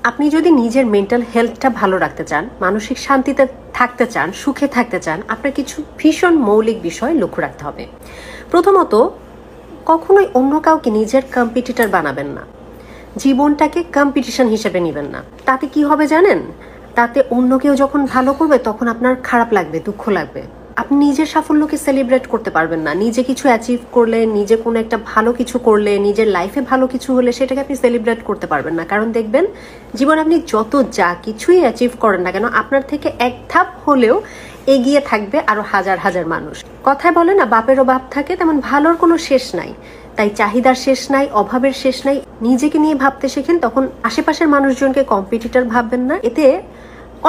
আপনি যদি নিজের মেন্টাল হেলথটা ভালো রাখতে চান, মানসিক শান্তিতে থাকতে চান, সুখে থাকতে চান, আপনার কিছু ভীষণ মৌলিক বিষয় লক্ষ্য রাখতে হবে। প্রথমত, কখনোই অন্য কাউকে নিজের কম্পিটিটর বানাবেন না। জীবনটাকে কম্পিটিশন হিসেবে নেবেন না। তাতে কি হবে জানেন? তাতে অন্য কেউ যখন ভালো করবে তখন আপনার খারাপ লাগবে, দুঃখ লাগবে। আপনি নিজের সাফল্যকে সেলিব্রেট করতে পারবেন না। নিজে কিছু অ্যাচিভ করলে, নিজে কোনো একটা ভালো কিছু করলে, নিজের লাইফে ভালো কিছু হলে সেটাকে আপনি সেলিব্রেট করতে পারবেন না। কারণ দেখবেন, জীবনে আপনি যত যা কিছুই অ্যাচিভ করেন না কেন, আপনার থেকে এক ধাপ হলেও এগিয়ে থাকবে আরো হাজার হাজার মানুষ। কথায় বলে না, বাপেরও বাপ থাকে, তেমন ভালোর কোনো শেষ নাই। তাই চাহিদার শেষ নাই, অভাবের শেষ নাই। নিজেকে নিয়ে ভাবতে শেখেন, তখন আশেপাশের মানুষজনকে কম্পিটিটর ভাববেন না। এতে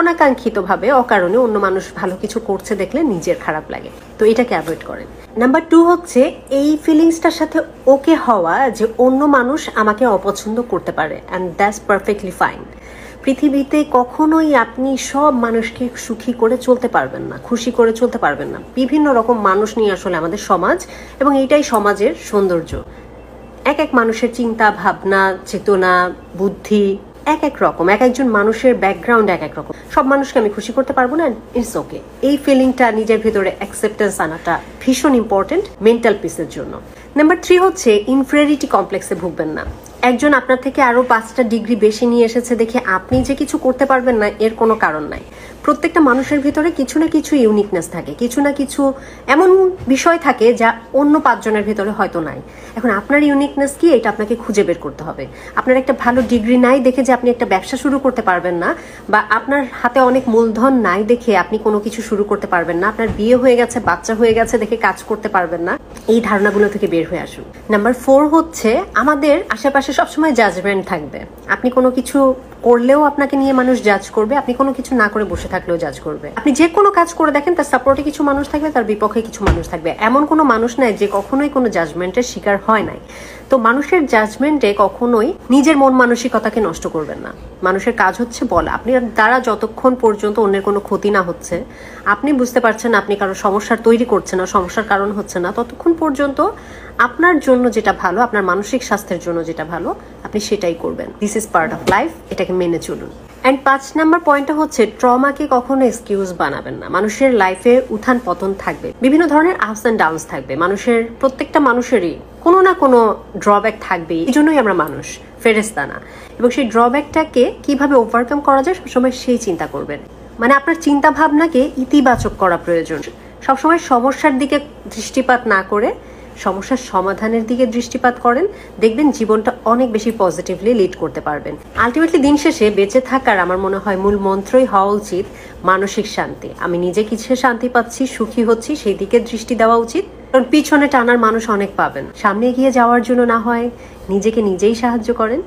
অনাকাঙ্ক্ষিতভাবে, অকারণে অন্য মানুষ ভালো কিছু করছে দেখলে নিজের খারাপ লাগে। তো এটাকে অ্যাভয়েড করেন। নাম্বার 2 হচ্ছে এই ফিলিংসটার সাথে ওকে হওয়া যে অন্য মানুষ আমাকে অপছন্দ করতে পারে, অ্যান্ড দ্যাটস পারফেক্টলি ফাইন। পৃথিবীতে কখনোই আপনি সব মানুষকে সুখী করে চলতে পারবেন না, খুশি করে চলতে পারবেন না। বিভিন্ন রকম মানুষ নিয়ে আসলে আমাদের সমাজ, এবং এটাই সমাজের সৌন্দর্য। এক এক মানুষের চিন্তা ভাবনা, চেতনা, বুদ্ধি এক এক রকম, এক একজন মানুষের ব্যাকগ্রাউন্ড এক এক রকম। সব মানুষকে আমি খুশি করতে পারবো না, ইটস ওকে। এই ফিলিংটা নিজের ভেতরে অ্যাকসেপ্টেন্স আনাটা ভীষণ ইম্পর্টেন্ট মেন্টাল পিসের জন্য। নাম্বার 3 হচ্ছে ইনফেরিয়রিটি কমপ্লেক্সে ভুগবেন না। একজন আপনার থেকে আরো 5টা ডিগ্রি বেশি নিয়ে এসেছে দেখে আপনি যে কিছু করতে পারবেন না, এর কোনো কারণ নাই। প্রত্যেকটা মানুষের ভিতরে কিছু না কিছু ইউনিকনেস থাকে, কিছু না কিছু এমন বিষয় থাকে যা অন্য 5 জনের ভিতরে হয়তো নাই। এখন আপনার ইউনিকনেস কি, এটা আপনাকে খুঁজে বের করতে হবে। আপনার একটা ভালো ডিগ্রি নাই দেখে যে আপনি একটা ব্যবসা শুরু করতে পারবেন না, বা আপনার হাতে অনেক মূলধন নাই দেখে আপনি কোনো কিছু শুরু করতে পারবেন না, আপনার বিয়ে হয়ে গেছে, বাচ্চা হয়ে গেছে দেখে কাজ করতে পারবেন না, এই ধারণাগুলো থেকে বের হয়ে আসুন। নাম্বার 4 হচ্ছে আমাদের আশেপাশে সবসময় জাজমেন্ট থাকবে। আপনি কোনো কিছু করলেও আপনাকে নিয়ে মানুষ জাজ করবে, আপনি কোনো কিছু না করে বসে থাকলেও জাজ করবে। আপনি যে কোনো কাজ করে দেখেন, তার সাপোর্টে কিছু মানুষ থাকবে, তার বিপক্ষে কিছু মানুষ থাকবে। এমন কোনো মানুষ নাই যে কখনোই কোনো জাজমেন্টের শিকার হয় নাই। তো মানুষের জাজমেন্টে কখনোই নিজের মন মানসিকতাকে নষ্ট করবেন না। মানুষের কাজ হচ্ছে বলা। আপনি দ্বারা যতক্ষণ পর্যন্ত অন্যের কোনো ক্ষতি না হচ্ছে, আপনি বুঝতে পারছেন আপনি কারো সমস্যার তৈরি করছেন না, সমস্যার কারণ হচ্ছে না, ততক্ষণ পর্যন্ত আপনার জন্য যেটা ভালো, আপনার মানসিক স্বাস্থ্যের জন্য যেটা ভালো, আপনি সেটাই করবেন। This is part of life, এটাকে মেনে চলুন। অ্যান্ড 5 নাম্বার পয়েন্টটা হচ্ছে ট্রমাকে কখনো এক্সকিউজ বানাবেন না। মানুষের লাইফে উত্থান পতন থাকবে, বিভিন্ন ধরনের আপস অ্যান্ড ডাউনস থাকবে। প্রত্যেকটা মানুষেরই কোনো না কোনো ড্রব্যাক থাকবেই। এই জন্যই আমরা মানুষ, ফেরেশতা না। এবং সেই ড্রব্যাকটাকে কিভাবে ওভারকাম করা যায় সবসময় সেই চিন্তা করবেন। মানে আপনার চিন্তা ভাবনাকে ইতিবাচক করা প্রয়োজন। সবসময় সমস্যার দিকে দৃষ্টিপাত না করে সমস্যার সমাধানের দিকে দৃষ্টিপাত করেন, দেখবেন জীবনটা অনেক বেশি পজিটিভলি লিড করতে পারবেন। আলটিমেটলি দিন শেষে বেঁচে থাকার আমার মনে হয় মূল মন্ত্রই হওয়া উচিত মানসিক শান্তি। আমি নিজে কিসে শান্তি পাচ্ছি, সুখী হচ্ছি, সেই দিকে দৃষ্টি দেওয়া উচিত। কারণ পিছনে টানার মানুষ অনেক পাবেন। সামনে এগিয়ে যাওয়ার জন্য না হয় নিজেকে নিজেই সাহায্য করেন।